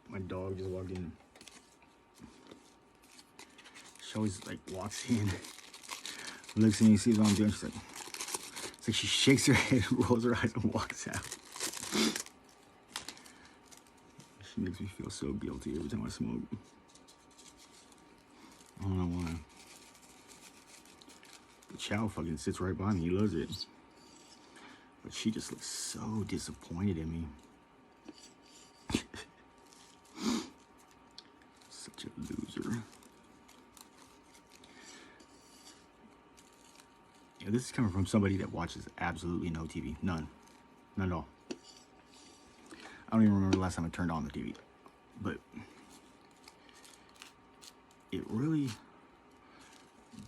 My dog just walked in. She always like walks in, looks at me, sees what I'm doing. She's like, it's like she shakes her head, rolls her eyes, and walks out. She makes me feel so guilty every time I smoke. I don't know why. But Chow fucking sits right by me. He loves it. But she just looks so disappointed in me. Such a loser. Yeah, this is coming from somebody that watches absolutely no TV. None. None at all. I don't even remember the last time I turned on the TV. But it really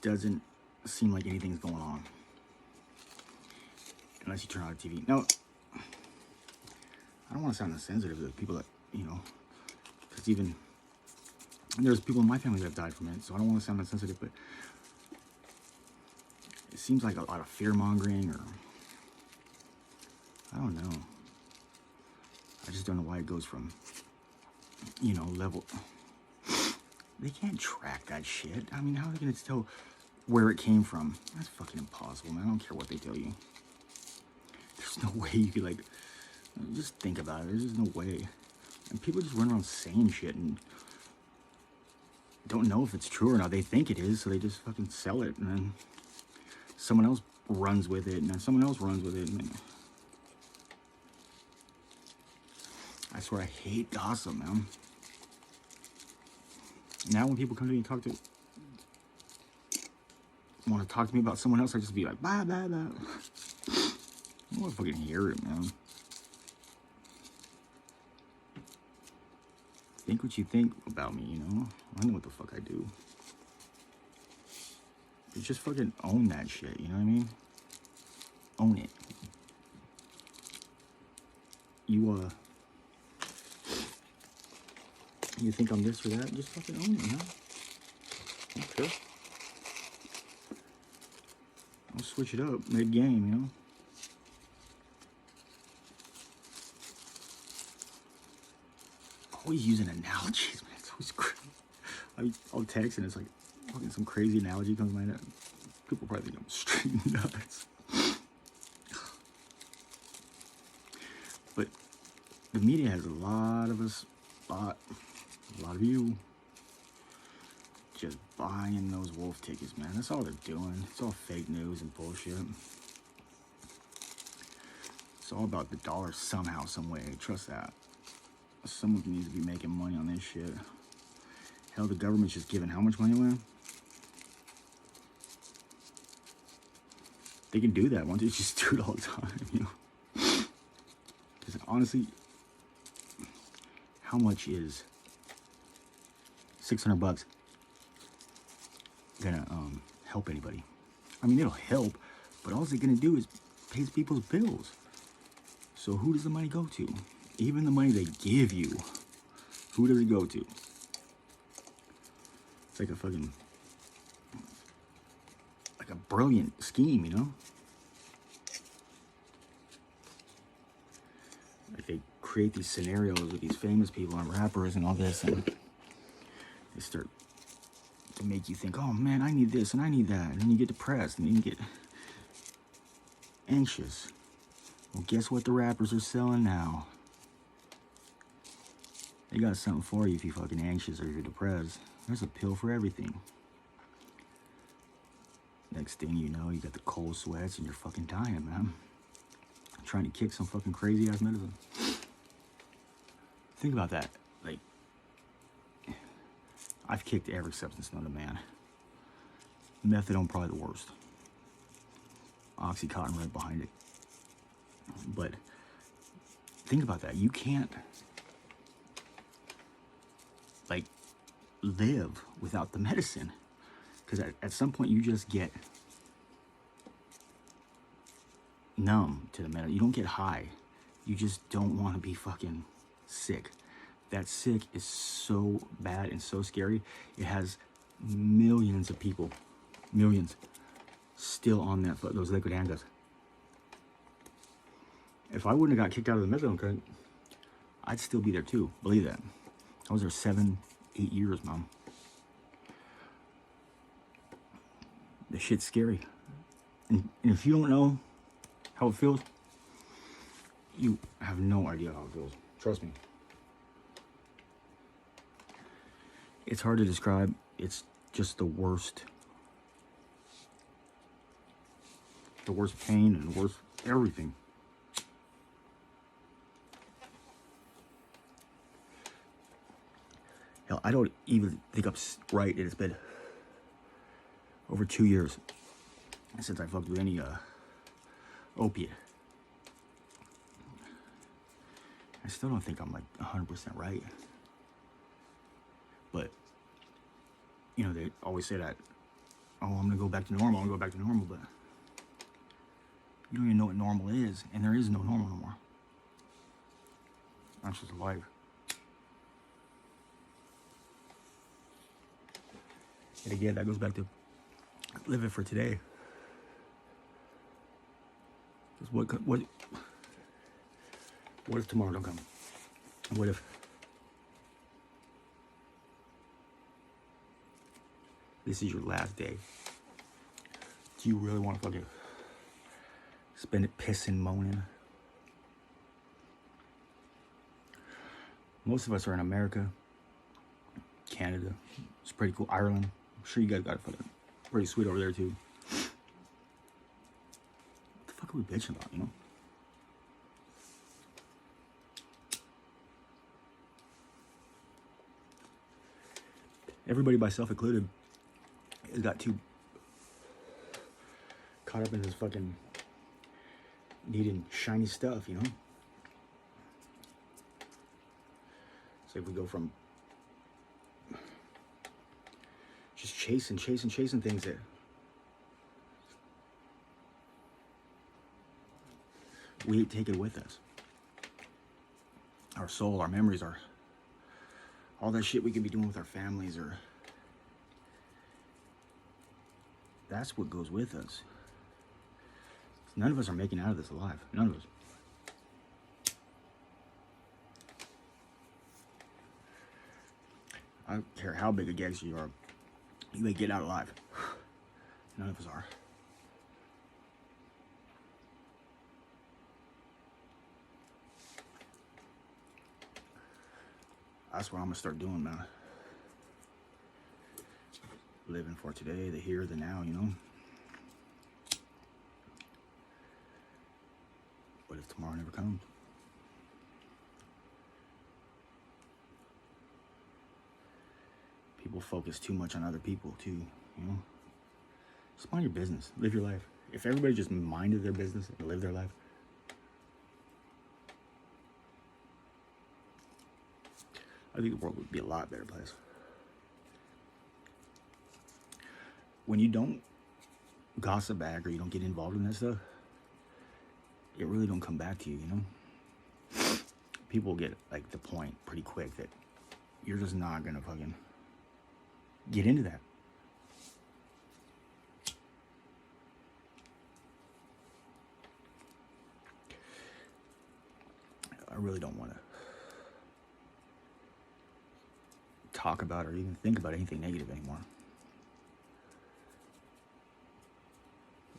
doesn't seem like anything's going on unless you turn on the TV. Now, I don't want to sound insensitive to the people that, you know, because even there's people in my family that have died from it, so I don't want to sound insensitive, but it seems like a lot of fear-mongering, or I don't know. I just don't know why it goes from, you know, level. They can't track that shit. I mean, how are they going to tell where it came from? That's fucking impossible, man. I don't care what they tell you. There's no way you could, like, just think about it. There's just no way. And people just run around saying shit and don't know if it's true or not. They think it is, so they just fucking sell it, and then someone else runs with it, and then someone else runs with it. And I swear I hate gossip, man. Now when people come to me and want to talk to me about someone else, I just be like, blah, blah, blah. I don't want to fucking hear it, man. Think what you think about me, you know? I know what the fuck I do. But just fucking own that shit, you know what I mean? Own it. You think I'm this or that? Just fucking own it, man. Okay. I'll switch it up mid-game, you know? Always using analogies, man. It's always crazy. I'll text and it's like fucking some crazy analogy comes to my head. People probably think I'm straight nuts. But the media has a lot of us, a lot of you just buying those wolf tickets, man. That's all they're doing. It's all fake news and bullshit. It's all about the dollar somehow, some way. Trust that. Someone needs to be making money on this shit. Hell, the government's just giving how much money away? They can do that. Why don't they just do it all the time, you know? Because honestly, how much is $600 gonna help anybody? I mean, it'll help, but all it's gonna do is pay people's bills. So who does the money go to? Even the money they give you, who does it go to? It's like a brilliant scheme, you know? Like they create these scenarios with these famous people and rappers and all this, and they start to make you think, oh man, I need this and I need that, and then you get depressed and then you get anxious. Well, guess what the rappers are selling now? They got something for you if you're fucking anxious or you're depressed. There's a pill for everything. Next thing you know, you got the cold sweats and you're fucking dying, man. Trying to kick some fucking crazy ass medicine. Think about that. Like, I've kicked every substance known to man. Methadone probably the worst. Oxycontin right behind it. But think about that. You can't like live without the medicine, because at some point you just get numb to the medicine. You don't get high. You just don't want to be fucking sick. That sick is so bad and so scary. It has millions of people, millions, still on those liquid handcuffs. If I wouldn't have got kicked out of the methadone, I'd still be there too. Believe that. I was there 7, 8 years, Mom. The shit's scary. And if you don't know how it feels, you have no idea how it feels. Trust me. It's hard to describe. It's just the worst. The worst pain and the worst everything. Hell, I don't even think I'm right. It's been over 2 years since I fucked with any opiate. I still don't think I'm like 100% right. But, you know, they always say that, oh, I'm gonna go back to normal, I'm gonna go back to normal, but you don't even know what normal is, and there is no normal no more. That's just life. And again, that goes back to living for today. Because what if tomorrow don't come? What if this is your last day? Do you really want to fucking spend it pissing, moaning? Most of us are in America, Canada. It's pretty cool. Ireland. I'm sure you guys got it fucking pretty sweet over there too. What the fuck are we bitching about, you know? Everybody, myself included, has got too caught up in this fucking needing shiny stuff, you know? So if we go from just chasing things that we take it with us. Our soul, our memories, all that shit we could be doing with our families, or that's what goes with us. None of us are making out of this alive. None of us. I don't care how big a gangster you are, you may get out alive. None of us are. That's what I'm gonna start doing, man. Living for today, the here, the now, you know? What if tomorrow never comes? People focus too much on other people too, you know? Just mind your business, live your life. If everybody just minded their business and lived their life, I think the world would be a lot better place. When you don't gossip back or you don't get involved in that stuff, it really don't come back to you, you know? People get like the point pretty quick that you're just not gonna fucking get into that. I really don't want to talk about or even think about anything negative anymore.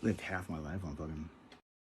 Lived half my life on fucking